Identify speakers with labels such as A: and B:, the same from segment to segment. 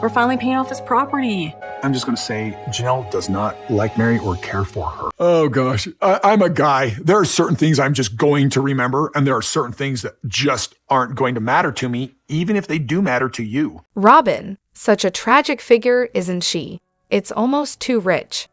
A: We're finally paying off his property.
B: I'm just going to say Janelle does not like Meri or care for her.
C: Oh gosh, I'm a guy. There are certain things I'm just going to remember, and there are certain things that just aren't going to matter to me, even if they do matter to you.
D: Robyn, such a tragic figure, isn't she? It's almost too rich.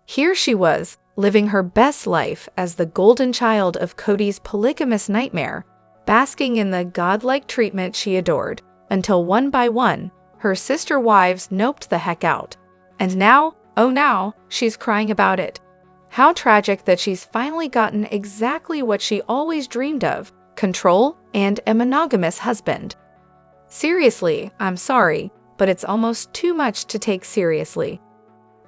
D: Here she was, living her best life as the golden child of Kody's polygamous nightmare, basking in the godlike treatment she adored, until one by one, her sister wives noped the heck out. And now, oh now, she's crying about it. How tragic that she's finally gotten exactly what she always dreamed of: control and a monogamous husband. Seriously, I'm sorry, but it's almost too much to take seriously.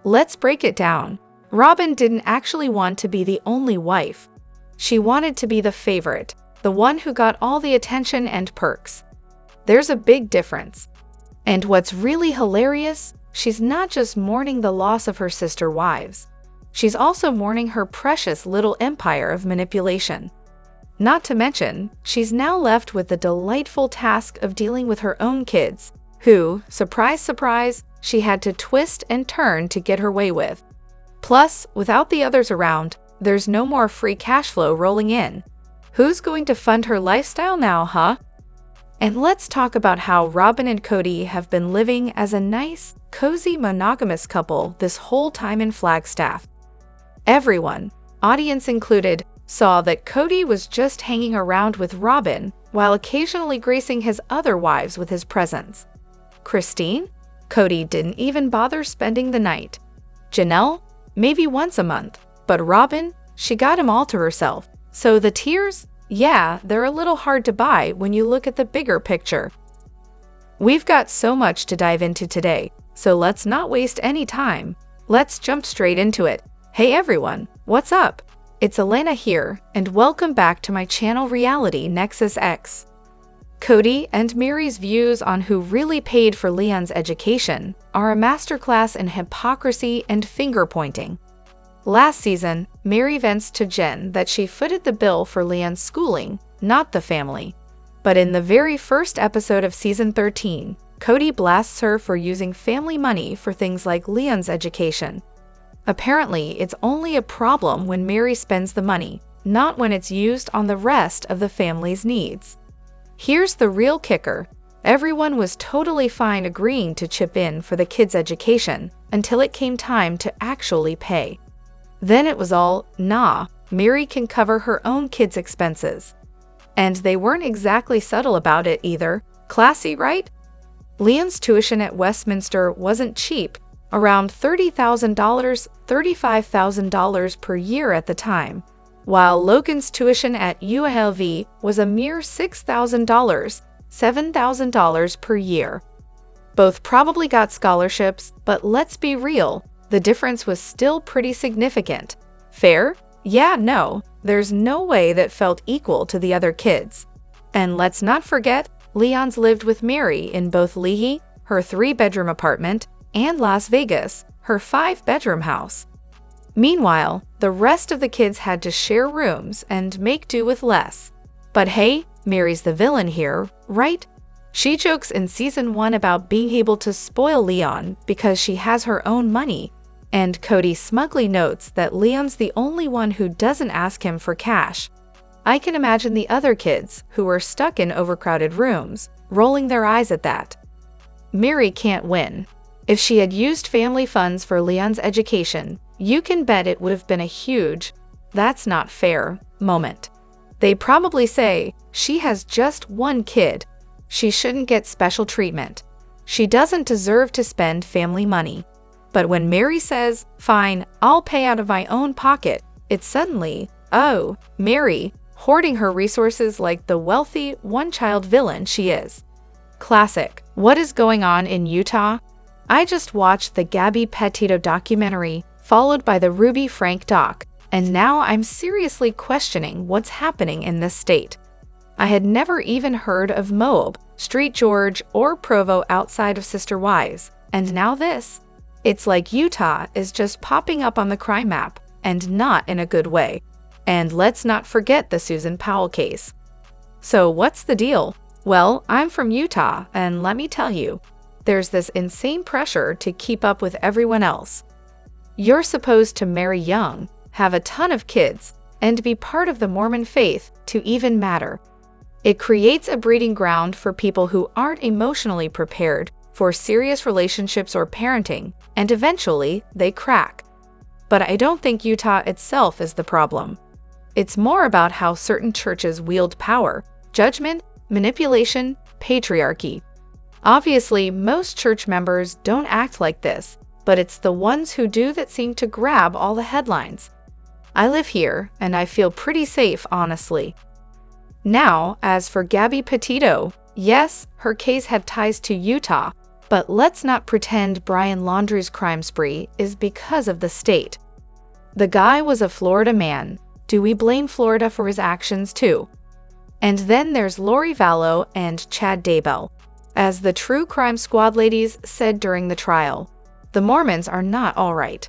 D: Let's break it down. Robyn didn't actually want to be the only wife. She wanted to be the favorite, the one who got all the attention and perks. There's a big difference. And what's really hilarious, she's not just mourning the loss of her sister wives. She's also mourning her precious little empire of manipulation. Not to mention, she's now left with the delightful task of dealing with her own kids, who, surprise, surprise, she had to twist and turn to get her way with. Plus, without the others around, there's no more free cash flow rolling in. Who's going to fund her lifestyle now, huh? And let's talk about how Robyn and Kody have been living as a nice, cozy, monogamous couple this whole time in Flagstaff. Everyone, audience included, saw that Kody was just hanging around with Robyn while occasionally gracing his other wives with his presence. Christine? Kody didn't even bother spending the night. Janelle? Maybe once a month. But Robyn? She got him all to herself. So the tears? Yeah, they're a little hard to buy when you look at the bigger picture. We've got so much to dive into today, so let's not waste any time. Let's jump straight into it. Hey everyone, what's up? It's Elena here, and welcome back to my channel Reality Nexus X. Kody and Meri's views on who really paid for Leon's education are a masterclass in hypocrisy and finger-pointing. Last season, Meri vents to Jen that she footed the bill for Leon's schooling, not the family. But in the very first episode of Season 13, Kody blasts her for using family money for things like Leon's education. Apparently, it's only a problem when Meri spends the money, not when it's used on the rest of the family's needs. Here's the real kicker. Everyone was totally fine agreeing to chip in for the kids' education until it came time to actually pay. Then it was all, nah, Meri can cover her own kids' expenses. And they weren't exactly subtle about it either. Classy, right? Leon's tuition at Westminster wasn't cheap, around $30,000, $35,000 per year at the time, while Logan's tuition at ULV was a mere $6,000, $7,000 per year. Both probably got scholarships, but let's be real, the difference was still pretty significant. Fair? Yeah, no, there's no way that felt equal to the other kids. And let's not forget, Leon's lived with Meri in both Lehi, her 3-bedroom apartment, and Las Vegas, her 5-bedroom house. Meanwhile, the rest of the kids had to share rooms and make do with less. But hey, Meri's the villain here, right? She jokes in Season 1 about being able to spoil Leon because she has her own money, and Kody smugly notes that Leon's the only one who doesn't ask him for cash. I can imagine the other kids, who were stuck in overcrowded rooms, rolling their eyes at that. Meri can't win. If she had used family funds for Leon's education, you can bet it would have been a huge, "that's not fair" moment. They'd probably say, she has just one kid. She shouldn't get special treatment. She doesn't deserve to spend family money. But when Meri says, fine, I'll pay out of my own pocket, it's suddenly, oh, Meri, hoarding her resources like the wealthy, one-child villain she is. Classic. What is going on in Utah? I just watched the Gabby Petito documentary, followed by the Ruby Frank doc, and now I'm seriously questioning what's happening in this state. I had never even heard of Moab, Street George, or Provo outside of Sister Wives, and now this. It's like Utah is just popping up on the crime map, and not in a good way. And let's not forget the Susan Powell case. So what's the deal? Well, I'm from Utah, and let me tell you, there's this insane pressure to keep up with everyone else. You're supposed to marry young, have a ton of kids, and be part of the Mormon faith to even matter. It creates a breeding ground for people who aren't emotionally prepared for serious relationships or parenting, and eventually they crack. But I don't think Utah itself is the problem. It's more about how certain churches wield power, judgment, manipulation, patriarchy. Obviously, most church members don't act like this, but it's the ones who do that seem to grab all the headlines. I live here, and I feel pretty safe, honestly. Now, as for Gabby Petito, yes, her case had ties to Utah, but let's not pretend Brian Laundrie's crime spree is because of the state. The guy was a Florida man. Do we blame Florida for his actions too? And then there's Lori Vallow and Chad Daybell. As the True Crime Squad ladies said during the trial, the Mormons are not all right.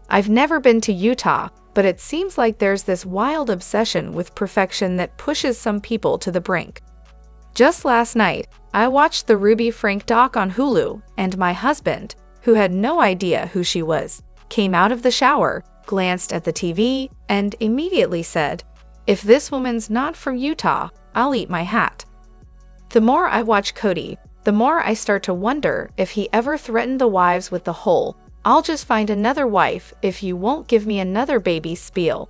D: I've never been to Utah, but it seems like there's this wild obsession with perfection that pushes some people to the brink. Just last night, I watched the Ruby Frank doc on Hulu, and my husband, who had no idea who she was, came out of the shower, glanced at the TV, and immediately said, "If this woman's not from Utah, I'll eat my hat." The more I watch Kody, the more I start to wonder if he ever threatened the wives with the whole, "I'll just find another wife if you won't give me another baby" spiel.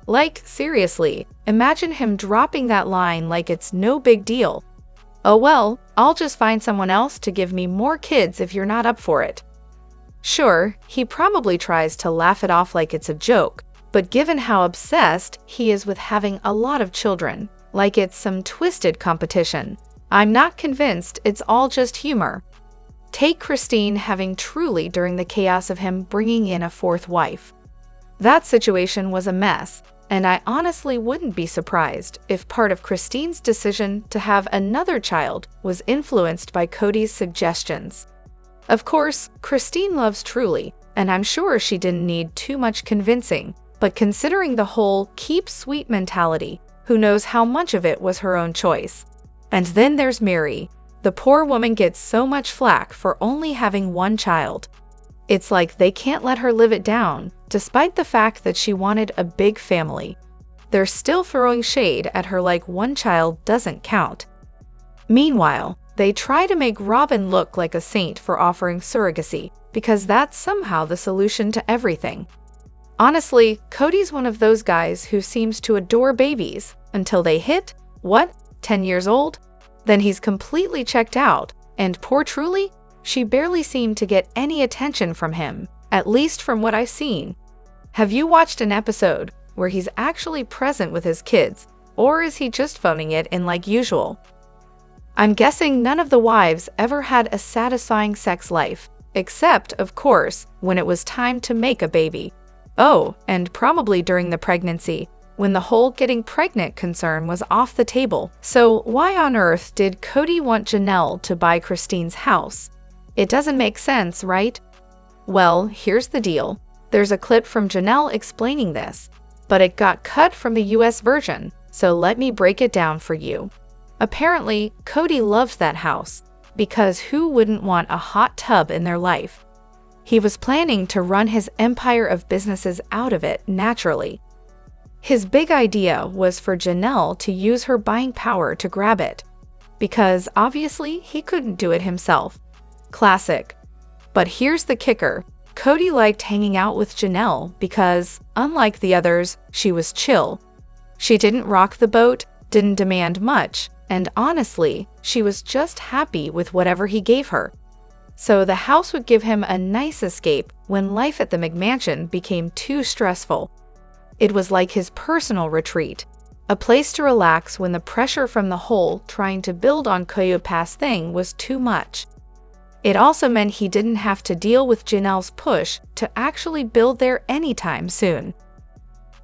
D: Like, seriously, imagine him dropping that line like it's no big deal. "Oh well, I'll just find someone else to give me more kids if you're not up for it." Sure, he probably tries to laugh it off like it's a joke, but given how obsessed he is with having a lot of children, like it's some twisted competition, I'm not convinced it's all just humor. Take Christine having Truly during the chaos of him bringing in a fourth wife. That situation was a mess, and I honestly wouldn't be surprised if part of Christine's decision to have another child was influenced by Kody's suggestions. Of course, Christine loves Truly, and I'm sure she didn't need too much convincing, but considering the whole keep sweet mentality, who knows how much of it was her own choice. And then there's Meri. The poor woman gets so much flack for only having one child. It's like they can't let her live it down, despite the fact that she wanted a big family. They're still throwing shade at her like one child doesn't count. Meanwhile, they try to make Robyn look like a saint for offering surrogacy, because that's somehow the solution to everything. Honestly, Kody's one of those guys who seems to adore babies until they hit, 10 years old? Then he's completely checked out, and poor Truly, she barely seemed to get any attention from him, at least from what I've seen. Have you watched an episode where he's actually present with his kids, or is he just phoning it in like usual? I'm guessing none of the wives ever had a satisfying sex life, except, of course, when it was time to make a baby. Oh, and probably during the pregnancy, when the whole getting pregnant concern was off the table. So why on earth did Kody want Janelle to buy Christine's house? It doesn't make sense, right? Well, here's the deal. There's a clip from Janelle explaining this, but it got cut from the US version, so let me break it down for you. Apparently, Kody loved that house, because who wouldn't want a hot tub in their life? He was planning to run his empire of businesses out of it naturally. His big idea was for Janelle to use her buying power to grab it, because obviously he couldn't do it himself. Classic. But here's the kicker. Kody liked hanging out with Janelle because, unlike the others, she was chill. She didn't rock the boat, didn't demand much, and honestly, she was just happy with whatever he gave her. So the house would give him a nice escape when life at the McMansion became too stressful. It was like his personal retreat, a place to relax when the pressure from the whole trying to build on Coyote Pass thing was too much. It also meant he didn't have to deal with Janelle's push to actually build there anytime soon.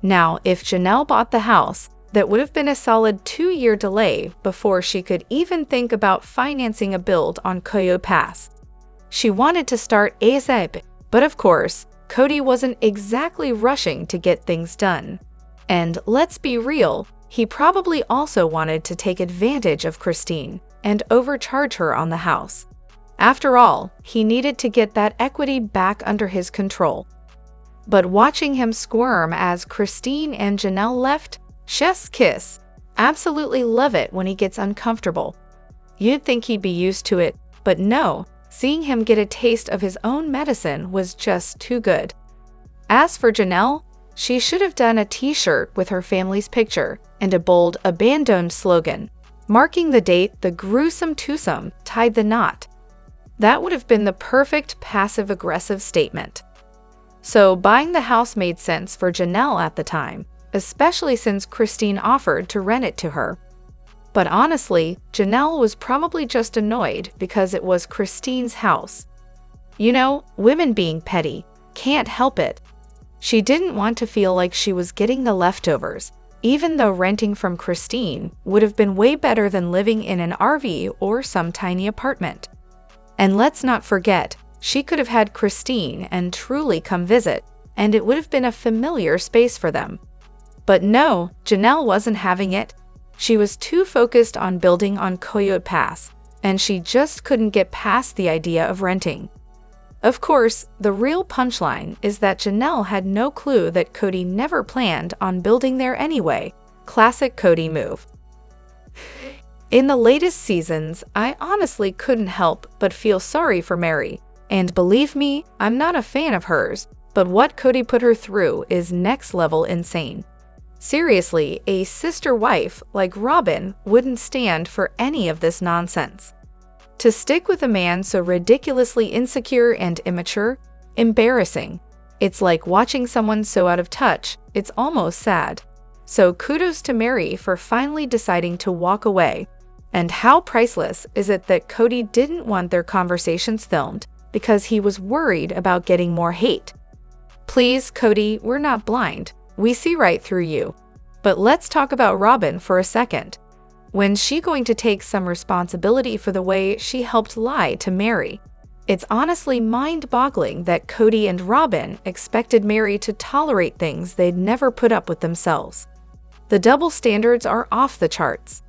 D: Now, if Janelle bought the house, that would have been a solid 2-year delay before she could even think about financing a build on Coyote Pass. She wanted to start ASAP, but of course, Kody wasn't exactly rushing to get things done. And let's be real, he probably also wanted to take advantage of Christine and overcharge her on the house. After all, he needed to get that equity back under his control. But watching him squirm as Christine and Janelle left, chef's kiss. Absolutely love it when he gets uncomfortable. You'd think he'd be used to it, but no, seeing him get a taste of his own medicine was just too good. As for Janelle, she should have done a t-shirt with her family's picture and a bold abandoned slogan, marking the date the gruesome twosome tied the knot. That would have been the perfect passive-aggressive statement. So buying the house made sense for Janelle at the time, especially since Christine offered to rent it to her. But honestly, Janelle was probably just annoyed because it was Christine's house. You know, women being petty, can't help it. She didn't want to feel like she was getting the leftovers, even though renting from Christine would have been way better than living in an RV or some tiny apartment. And let's not forget, she could have had Christine and Truly come visit, and it would have been a familiar space for them. But no, Janelle wasn't having it. She was too focused on building on Coyote Pass, and she just couldn't get past the idea of renting. Of course, the real punchline is that Janelle had no clue that Kody never planned on building there anyway. Classic Kody move. In the latest seasons, I honestly couldn't help but feel sorry for Meri. And believe me, I'm not a fan of hers, but what Kody put her through is next level insane. Seriously, a sister wife like Robyns wouldn't stand for any of this nonsense. To stick with a man so ridiculously insecure and immature, embarrassing. It's like watching someone so out of touch, it's almost sad. So kudos to Meri for finally deciding to walk away. And how priceless is it that Kody didn't want their conversations filmed because he was worried about getting more hate. Please, Kody, we're not blind. We see right through you. But let's talk about Robyns for a second. When's she going to take some responsibility for the way she helped lie to Meri? It's honestly mind-boggling that Kody and Robyns expected Meri to tolerate things they'd never put up with themselves. The double standards are off the charts.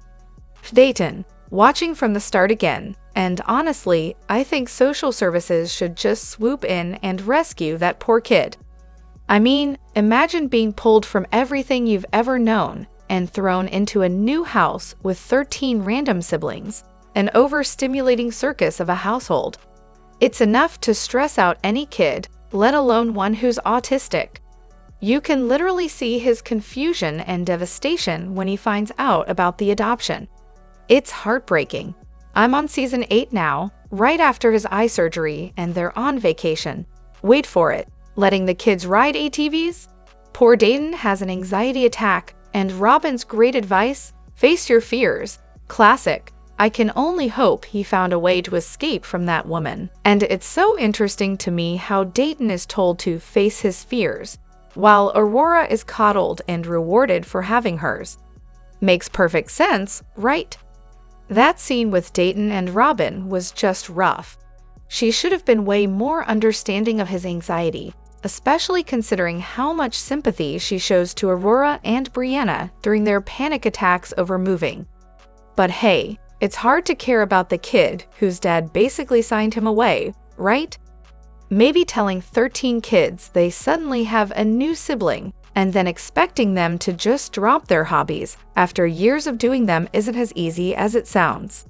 D: Dayton, watching from the start again, and honestly, I think social services should just swoop in and rescue that poor kid. I mean, imagine being pulled from everything you've ever known and thrown into a new house with 13 random siblings, an overstimulating circus of a household. It's enough to stress out any kid, let alone one who's autistic. You can literally see his confusion and devastation when he finds out about the adoption. It's heartbreaking. I'm on season 8 now, right after his eye surgery, and they're on vacation. Wait for it. Letting the kids ride ATVs? Poor Dayton has an anxiety attack, and Robyns' great advice? Face your fears. Classic. I can only hope he found a way to escape from that woman. And it's so interesting to me how Dayton is told to face his fears, while Aurora is coddled and rewarded for having hers. Makes perfect sense, right? That scene with Dayton and Robyns was just rough. She should have been way more understanding of his anxiety, especially considering how much sympathy she shows to Aurora and Brianna during their panic attacks over moving. But hey, it's hard to care about the kid whose dad basically signed him away, right? Maybe telling 13 kids they suddenly have a new sibling and then expecting them to just drop their hobbies after years of doing them isn't as easy as it sounds.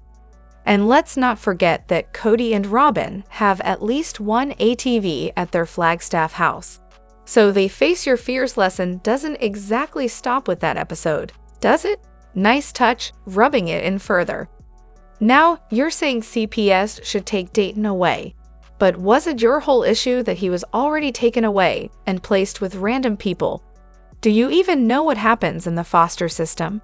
D: And let's not forget that Kody and Robyns have at least one ATV at their Flagstaff house. So the Face Your Fears lesson doesn't exactly stop with that episode, does it? Nice touch, rubbing it in further. Now, you're saying CPS should take Dayton away. But was it your whole issue that he was already taken away and placed with random people? Do you even know what happens in the foster system?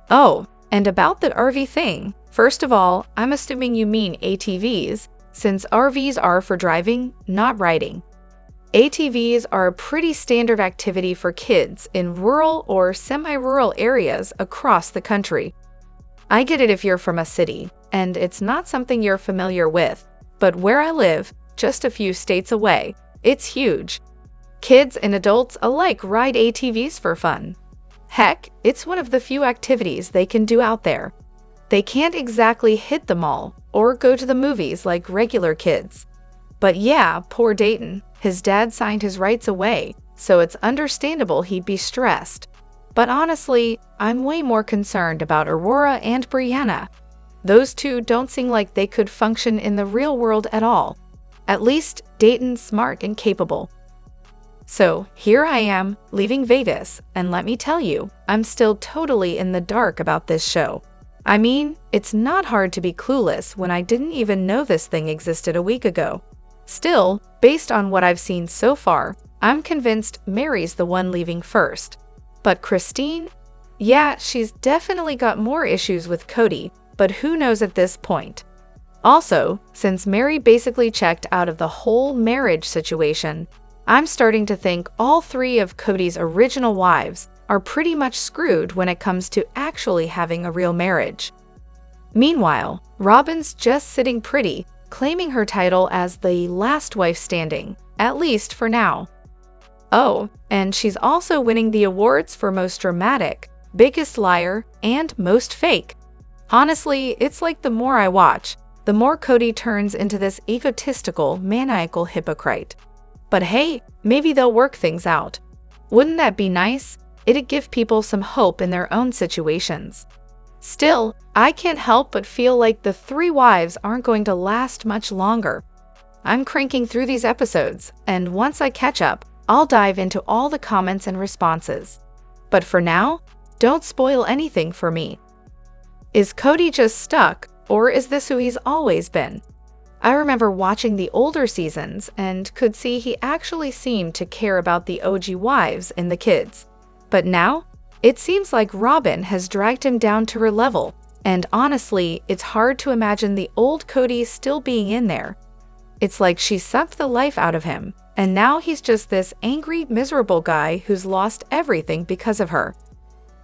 D: Oh, and about the RV thing, first of all, I'm assuming you mean ATVs, since RVs are for driving, not riding. ATVs are a pretty standard activity for kids in rural or semi-rural areas across the country. I get it if you're from a city, and it's not something you're familiar with, but where I live, just a few states away, it's huge. Kids and adults alike ride ATVs for fun. Heck, it's one of the few activities they can do out there. They can't exactly hit the mall or go to the movies like regular kids. But yeah, poor Dayton. His dad signed his rights away, so it's understandable he'd be stressed. But honestly, I'm way more concerned about Aurora and Brianna. Those two don't seem like they could function in the real world at all. At least, Dayton's smart and capable. So, here I am, leaving Vegas, and let me tell you, I'm still totally in the dark about this show. I mean, it's not hard to be clueless when I didn't even know this thing existed a week ago. Still, based on what I've seen so far, I'm convinced Meri's the one leaving first. But Christine? Yeah, she's definitely got more issues with Kody, but who knows at this point. Also, since Meri basically checked out of the whole marriage situation, I'm starting to think all three of Kody's original wives are pretty much screwed when it comes to actually having a real marriage. Meanwhile, Robyns just sitting pretty, claiming her title as the last wife standing, at least for now. Oh, and she's also winning the awards for most dramatic, biggest liar, and most fake. Honestly, it's like the more I watch, the more Kody turns into this egotistical, maniacal hypocrite. But hey, maybe they'll work things out. Wouldn't that be nice? It'd give people some hope in their own situations. Still, I can't help but feel like the three wives aren't going to last much longer. I'm cranking through these episodes, and once I catch up, I'll dive into all the comments and responses. But for now, don't spoil anything for me. Is Kody just stuck, or is this who he's always been? I remember watching the older seasons and could see he actually seemed to care about the OG wives and the kids. But now, it seems like Robyns has dragged him down to her level, and honestly, it's hard to imagine the old Kody still being in there. It's like she sucked the life out of him, and now he's just this angry, miserable guy who's lost everything because of her.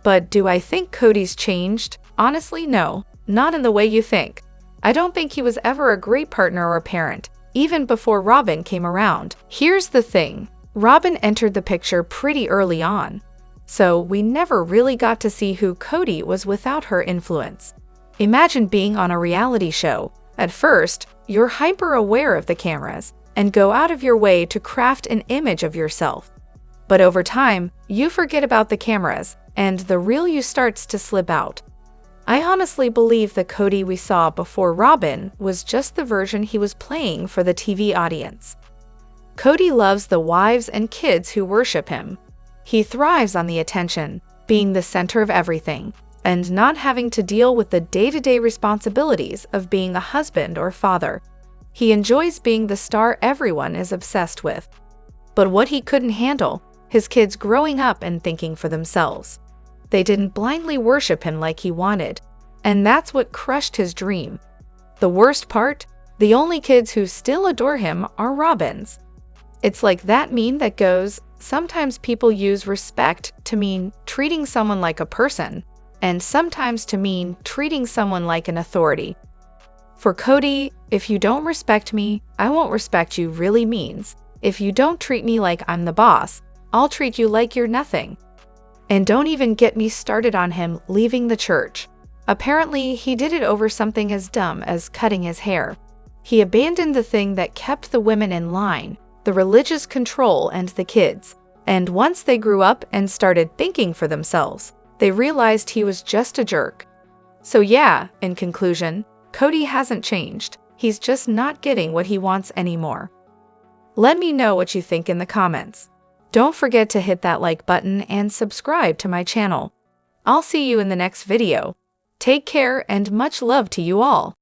D: But do I think Kody's changed? Honestly, no, not in the way you think. I don't think he was ever a great partner or parent, even before Robyns came around. Here's the thing, Robyns entered the picture pretty early on, so we never really got to see who Kody was without her influence. Imagine being on a reality show. At first, you're hyper-aware of the cameras and go out of your way to craft an image of yourself. But over time, you forget about the cameras, and the real you starts to slip out. I honestly believe the Kody we saw before Robyns was just the version he was playing for the TV audience. Kody loves the wives and kids who worship him. He thrives on the attention, being the center of everything, and not having to deal with the day-to-day responsibilities of being a husband or father. He enjoys being the star everyone is obsessed with. But what he couldn't handle, his kids growing up and thinking for themselves. They didn't blindly worship him like he wanted, and that's what crushed his dream. The worst part, the only kids who still adore him are Robyns. It's like that meme that goes, sometimes people use respect to mean treating someone like a person, and sometimes to mean treating someone like an authority. For Kody, if you don't respect me, I won't respect you really means, if you don't treat me like I'm the boss, I'll treat you like you're nothing. And don't even get me started on him leaving the church. Apparently, he did it over something as dumb as cutting his hair. He abandoned the thing that kept the women in line, the religious control and the kids. And once they grew up and started thinking for themselves, they realized he was just a jerk. So yeah, in conclusion, Kody hasn't changed. He's just not getting what he wants anymore. Let me know what you think in the comments. Don't forget to hit that like button and subscribe to my channel. I'll see you in the next video. Take care and much love to you all.